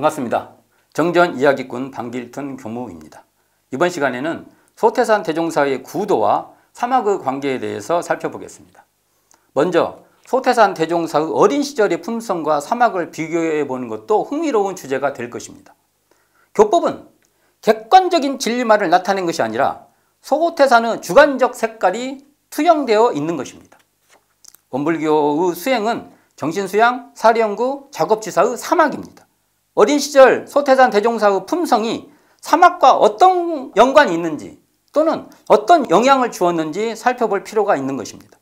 반갑습니다. 정전 이야기꾼 방길튼 교무입니다. 이번 시간에는 소태산 대종사의 구도와 사막의 관계에 대해서 살펴보겠습니다. 먼저 소태산 대종사의 어린 시절의 품성과 사막을 비교해 보는 것도 흥미로운 주제가 될 것입니다. 교법은 객관적인 진리만을 나타낸 것이 아니라 소태산의 주관적 색깔이 투영되어 있는 것입니다. 원불교의 수행은 정신수양, 사리연구, 작업지사의 사막입니다. 어린 시절 소태산 대종사의 품성이 사막과 어떤 연관이 있는지 또는 어떤 영향을 주었는지 살펴볼 필요가 있는 것입니다.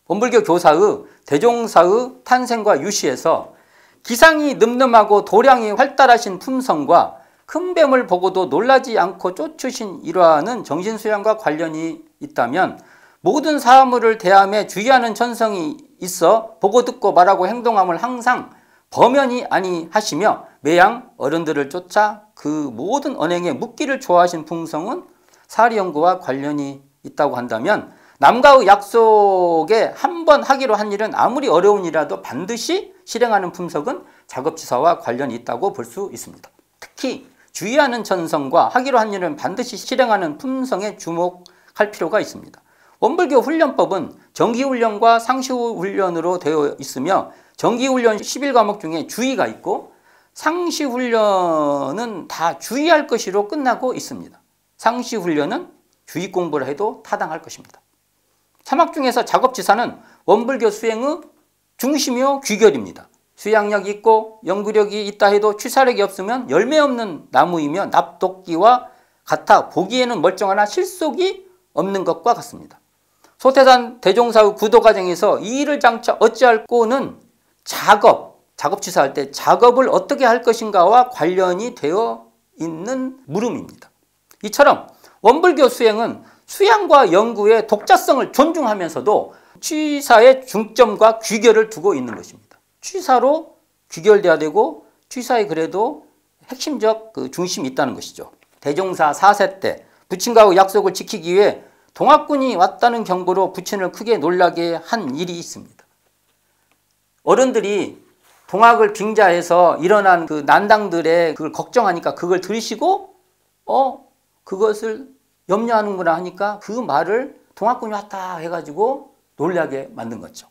원불교 교사의 대종사의 탄생과 유시에서 기상이 늠름하고 도량이 활달하신 품성과 큰 뱀을 보고도 놀라지 않고 쫓으신 일화는 정신수양과 관련이 있다면 모든 사물을 대함에 주의하는 천성이 있어 보고 듣고 말하고 행동함을 항상 범연이 아니하시며 매양 어른들을 쫓아 그 모든 언행에 묻기를 좋아하신 품성은 사리연구와 관련이 있다고 한다면 남과의 약속에 한 번 하기로 한 일은 아무리 어려운 일이라도 반드시 실행하는 품성은 작업지사와 관련이 있다고 볼 수 있습니다. 특히 주의하는 천성과 하기로 한 일은 반드시 실행하는 품성에 주목할 필요가 있습니다. 원불교 훈련법은 정기훈련과 상시훈련으로 되어 있으며 정기훈련 11과목 중에 주의가 있고 상시훈련은 다 주의할 것으로 끝나고 있습니다. 상시훈련은 주의 공부를 해도 타당할 것입니다. 사막 중에서 작업지사는 원불교 수행의 중심이요 귀결입니다. 수양력이 있고 연구력이 있다 해도 취사력이 없으면 열매 없는 나무이며 납독기와 같아 보기에는 멀쩡하나 실속이 없는 것과 같습니다. 소태산 대종사의 구도 과정에서 이 일을 장차 어찌할꼬는 작업지사할 때 작업을 어떻게 할 것인가와 관련이 되어 있는 물음입니다. 이처럼 원불교 수행은 수양과 연구의 독자성을 존중하면서도 취사의 중점과 귀결을 두고 있는 것입니다. 취사로 귀결돼야 되고 취사에 그래도 핵심적 중심이 있다는 것이죠. 대종사 4세 때 부친과의 약속을 지키기 위해 동학군이 왔다는 경보로 부친을 크게 놀라게 한 일이 있습니다. 어른들이 동학을 빙자해서 일어난 그 난당들의 그걸 걱정하니까 그걸 들으시고 그것을 염려하는구나 하니까 그 말을 동학군이 왔다 해가지고 놀라게 만든 거죠.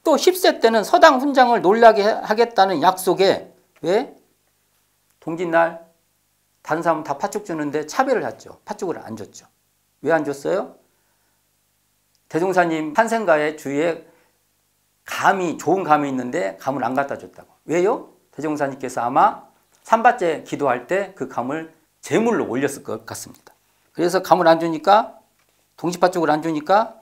또 10세 때는 서당 훈장을 놀라게 하겠다는 약속에 왜? 동짓날 다른 사람은 다 팥죽 주는데 차별을 했죠. 팥죽을 안 줬죠. 왜 안 줬어요? 대종사님 탄생가의 주위에 좋은 감이 있는데 감을 안 갖다 줬다고. 왜요? 대종사님께서 아마 삼바째 기도할 때 그 감을 제물로 올렸을 것 같습니다. 그래서 감을 안 주니까 동시팥죽을 안 주니까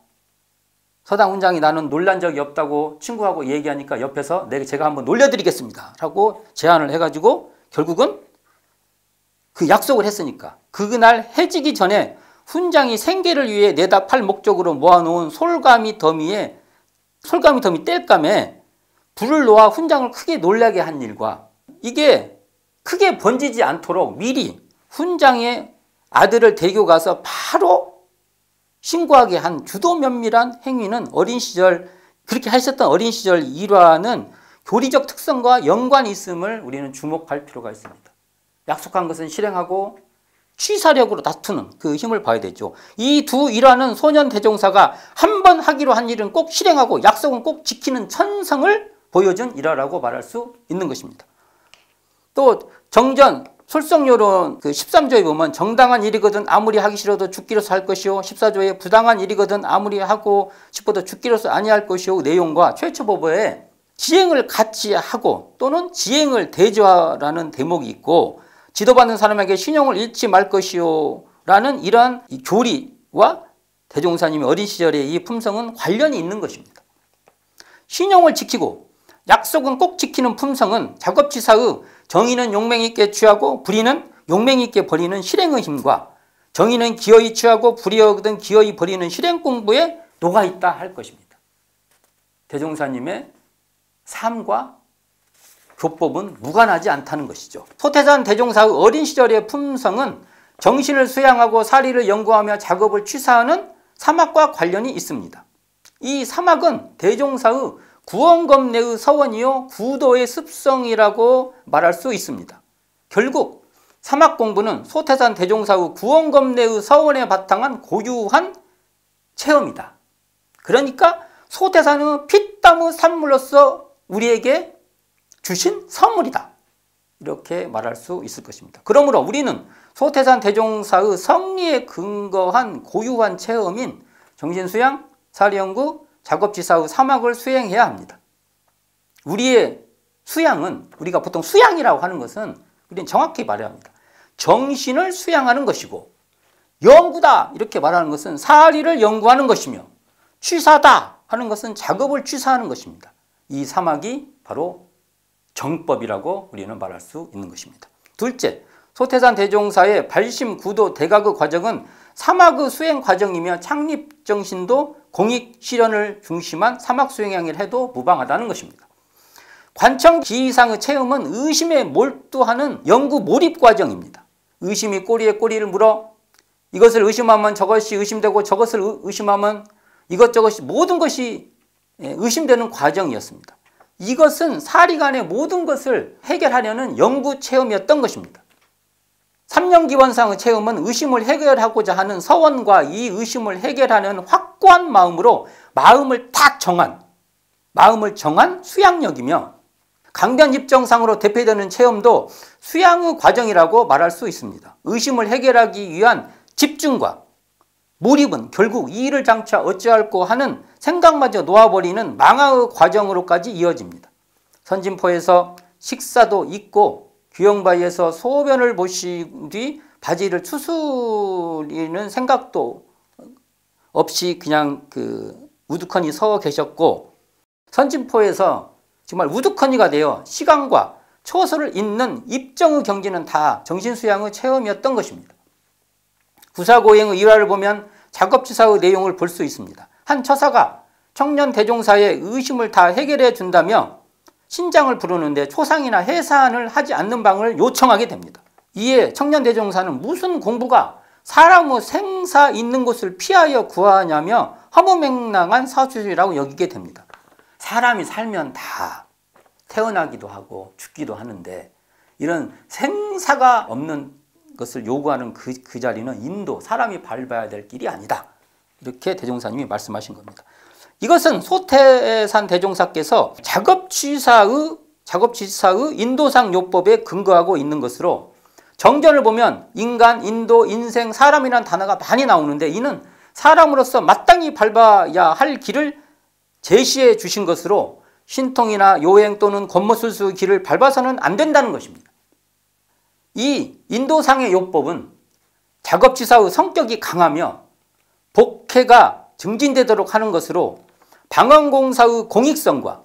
서당 훈장이 나는 놀란 적이 없다고 친구하고 얘기하니까 옆에서 제가 한번 놀려드리겠습니다 라고 제안을 해가지고 결국은 그 약속을 했으니까 그날 해지기 전에 훈장이 생계를 위해 내다 팔 목적으로 모아놓은 솔가미 더미 땔감에 불을 놓아 훈장을 크게 놀라게 한 일과 이게 크게 번지지 않도록 미리 훈장의 아들을 데리고 가서 바로 신고하게 한 주도 면밀한 행위는 어린 시절 그렇게 하셨던 어린 시절 일화는 교리적 특성과 연관이 있음을 우리는 주목할 필요가 있습니다. 약속한 것은 실행하고 취사력으로 다투는 그 힘을 봐야 되죠. 이 두 일화는 소년 대종사가 한 번 하기로 한 일은 꼭 실행하고 약속은 꼭 지키는 천성을 보여준 일화라고 말할 수 있는 것입니다. 또 정전 솔성요론 13조에 보면 정당한 일이거든 아무리 하기 싫어도 죽기로서 할 것이요 14조에 부당한 일이거든 아무리 하고 싶어도 죽기로서 아니할 것이요 내용과 최초법에 지행을 같이 하고 또는 지행을 대조하라는 대목이 있고 지도받는 사람에게 신용을 잃지 말 것이요 라는 이러한 교리와 대종사님의 어린 시절의 이 품성은 관련이 있는 것입니다. 신용을 지키고 약속은 꼭 지키는 품성은 작업지사의 정의는 용맹 있게 취하고 불의는 용맹 있게 버리는 실행의 힘과 정의는 기어이 취하고 불의거든 기어이 버리는 실행 공부에 녹아있다 할 것입니다. 대종사님의 삶과 교법은 무관하지 않다는 것이죠. 소태산 대종사의 어린 시절의 품성은 정신을 수양하고 사리를 연구하며 작업을 취사하는 사막과 관련이 있습니다. 이 사막은 대종사의 구원검내의 서원이요 구도의 습성이라고 말할 수 있습니다. 결국 사막 공부는 소태산 대종사의 구원검내의 서원에 바탕한 고유한 체험이다. 그러니까 소태산의 피땀의 산물로서 우리에게 주신 선물이다. 이렇게 말할 수 있을 것입니다. 그러므로 우리는 소태산 대종사의 성리에 근거한 고유한 체험인 정신수양, 사리연구, 작업지사의 사막을 수행해야 합니다. 우리의 수양은, 우리가 보통 수양이라고 하는 것은 우리는 정확히 말해야 합니다. 정신을 수양하는 것이고, 연구다 이렇게 말하는 것은 사리를 연구하는 것이며, 취사다 하는 것은 작업을 취사하는 것입니다. 이 사막이 바로 정법이라고 우리는 말할 수 있는 것입니다. 둘째, 소태산 대종사의 발심구도 대각의 과정은 사막의 수행 과정이며 창립정신도 공익 실현을 중심한 사막 수행을 해도 무방하다는 것입니다. 관청 기이상의 체험은 의심에 몰두하는 연구 몰입 과정입니다. 의심이 꼬리에 꼬리를 물어 이것을 의심하면 저것이 의심되고 저것을 의심하면 이것저것이 모든 것이 의심되는 과정이었습니다. 이것은 사리간의 모든 것을 해결하려는 연구 체험이었던 것입니다. 삼령기원상의 체험은 의심을 해결하고자 하는 서원과 이 의심을 해결하는 확고한 마음으로 마음을 정한 수양력이며, 강변입정상으로 대표되는 체험도 수양의 과정이라고 말할 수 있습니다. 의심을 해결하기 위한 집중과 몰입은 결국 이 일을 장차 어찌할꼬 하는 생각마저 놓아버리는 망화의 과정으로까지 이어집니다. 선진포에서 식사도 있고 규영바위에서 소변을 보신 뒤 바지를 추스리는 생각도 없이 그냥 우두커니 서 계셨고, 선진포에서 정말 우두커니가 되어 시간과 초소를 잇는 입정의 경지는 다 정신수양의 체험이었던 것입니다. 구사고행의 일화를 보면 작업지사의 내용을 볼 수 있습니다. 한 처사가 청년 대종사의 의심을 다 해결해 준다며 신장을 부르는데 초상이나 해산을 하지 않는 방을 요청하게 됩니다. 이에 청년 대종사는 무슨 공부가 사람의 생사 있는 곳을 피하여 구하냐며 허무맹랑한 사주라고 여기게 됩니다. 사람이 살면 다 태어나기도 하고 죽기도 하는데 이런 생사가 없는 것을 요구하는 그 자리는 인도, 사람이 밟아야 될 길이 아니다. 이렇게 대종사님이 말씀하신 겁니다. 이것은 소태산 대종사께서 작업지사의 인도상 요법에 근거하고 있는 것으로, 정전을 보면 인간, 인도, 인생, 사람이라는 단어가 많이 나오는데 이는 사람으로서 마땅히 밟아야 할 길을 제시해 주신 것으로 신통이나 요행 또는 권모술수의 길을 밟아서는 안 된다는 것입니다. 이 인도상의 요법은 작업지사의 성격이 강하며 복해가 증진되도록 하는 것으로 방언공사의 공익성과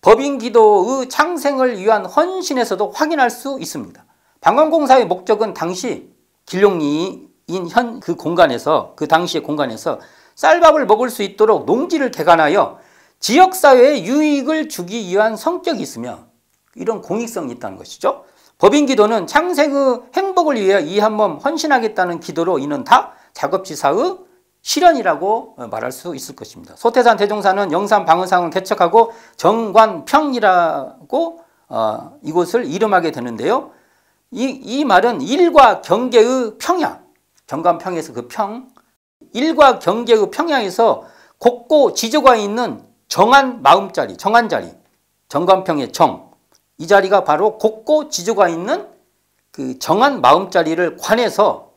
법인기도의 창생을 위한 헌신에서도 확인할 수 있습니다. 방언공사의 목적은 당시 길룡리인 그 공간에서, 그 당시의 공간에서 쌀밥을 먹을 수 있도록 농지를 개간하여 지역사회에 유익을 주기 위한 성격이 있으며 이런 공익성이 있다는 것이죠. 법인기도는 창생의 행복을 위해 이 한 몸 헌신하겠다는 기도로 이는 다 작업지사의 실현이라고 말할 수 있을 것입니다. 소태산 대종사는 영산 방언상을 개척하고 정관평이라고 이곳을 이름하게 되는데요. 이 말은 일과 경계의 평야, 정관평에서 그 평, 일과 경계의 평야에서 곱고 지조가 있는 정한 마음자리, 정한 자리, 정관평의 정, 이 자리가 바로 곱고 지조가 있는 그 정한 마음자리를 관해서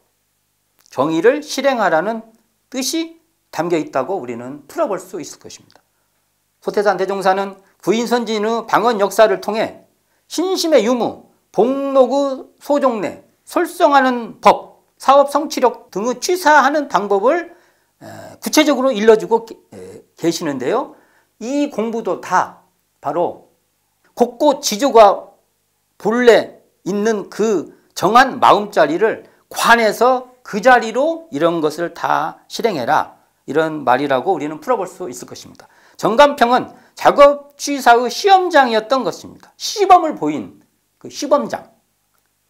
정의를 실행하라는 뜻이 담겨 있다고 우리는 풀어볼 수 있을 것입니다. 소태산 대종사는 부인선진의 방언 역사를 통해 신심의 유무, 복록의 소종례, 솔성하는 법, 사업 성취력 등의 취사하는 방법을 구체적으로 일러주고 계시는데요. 이 공부도 다 바로 곱고 지조가 본래 있는 그 정한 마음자리를 관해서 그 자리로 이런 것을 다 실행해라, 이런 말이라고 우리는 풀어볼 수 있을 것입니다. 정관평은 작업취사의 시험장이었던 것입니다. 시범을 보인 그 시범장.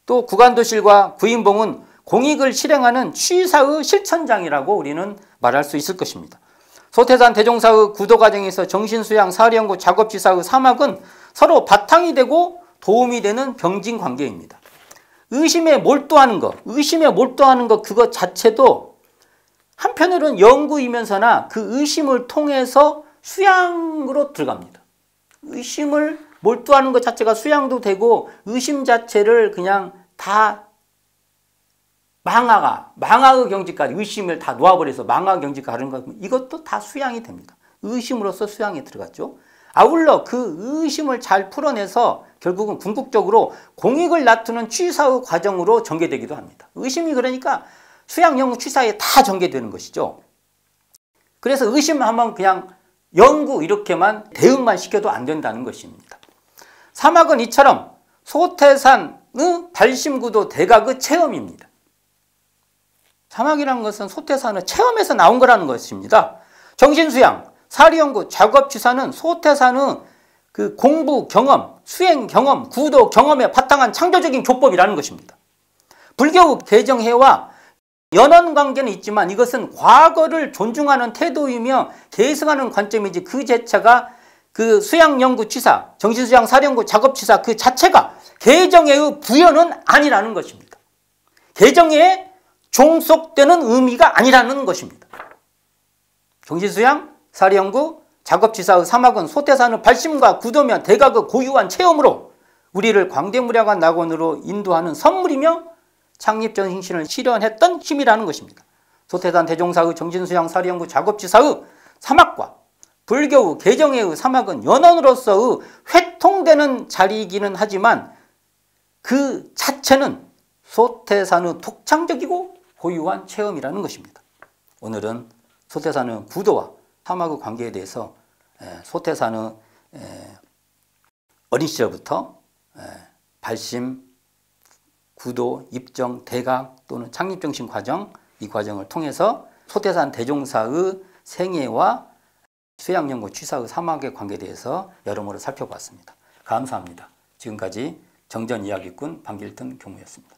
또 구간도실과 구인봉은 공익을 실행하는 취사의 실천장이라고 우리는 말할 수 있을 것입니다. 소태산 대종사의 구도과정에서 정신수양, 사리연구, 작업지사의 사막은 서로 바탕이 되고 도움이 되는 병진관계입니다. 의심에 몰두하는 것 그것 자체도 한편으로는 연구이면서나 그 의심을 통해서 수양으로 들어갑니다. 의심을 몰두하는 것 자체가 수양도 되고 의심 자체를 그냥 다 망하의 경지까지 의심을 다 놓아버려서 망하의 경지까지 가는 것 이것도 다 수양이 됩니다. 의심으로서 수양에 들어갔죠. 아울러 그 의심을 잘 풀어내서 결국은 궁극적으로 공익을 다투는 취사의 과정으로 전개되기도 합니다. 의심이 그러니까 수양 연구 취사에 다 전개되는 것이죠. 그래서 의심하면 그냥 연구 이렇게만 대응만 시켜도 안 된다는 것입니다. 사막은 이처럼 소태산의 발심구도 대각의 체험입니다. 사막이라는 것은 소태산의 체험에서 나온 거라는 것입니다. 정신수양, 사리연구, 작업취사는 소태산의 그 공부 경험, 수행 경험, 구도 경험에 바탕한 창조적인 교법이라는 것입니다. 불교 개정해와 연원관계는 있지만 이것은 과거를 존중하는 태도이며 계승하는 관점이지 그 자체가 그 수양연구취사, 정신수양, 사리연구, 작업취사 그 자체가 개정해의 부여는 아니라는 것입니다. 개정해에 종속되는 의미가 아니라는 것입니다. 정신수양, 사리연구, 작업취사의 사막은 소태산의 발심과 구도며 대각의 고유한 체험으로 우리를 광대무량한 낙원으로 인도하는 선물이며 창립적 행신을 실현했던 힘이라는 것입니다. 소태산 대종사의 정신수양, 사리연구, 작업취사의 사막과 불교의 개정해의 사막은 연원으로서의 회통되는 자리이기는 하지만 그 자체는 소태산의 독창적이고 고유한 체험이라는 것입니다. 오늘은 소태산의 구도와 사막의 관계에 대해서 소태산의 어린 시절부터 발심, 구도, 입정, 대각 또는 창립정신 과정 이 과정을 통해서 소태산 대종사의 생애와 수양연구 취사의 사막의 관계에 대해서 여러모로 살펴봤습니다. 감사합니다. 지금까지 정전이야기꾼 방길튼 교무였습니다.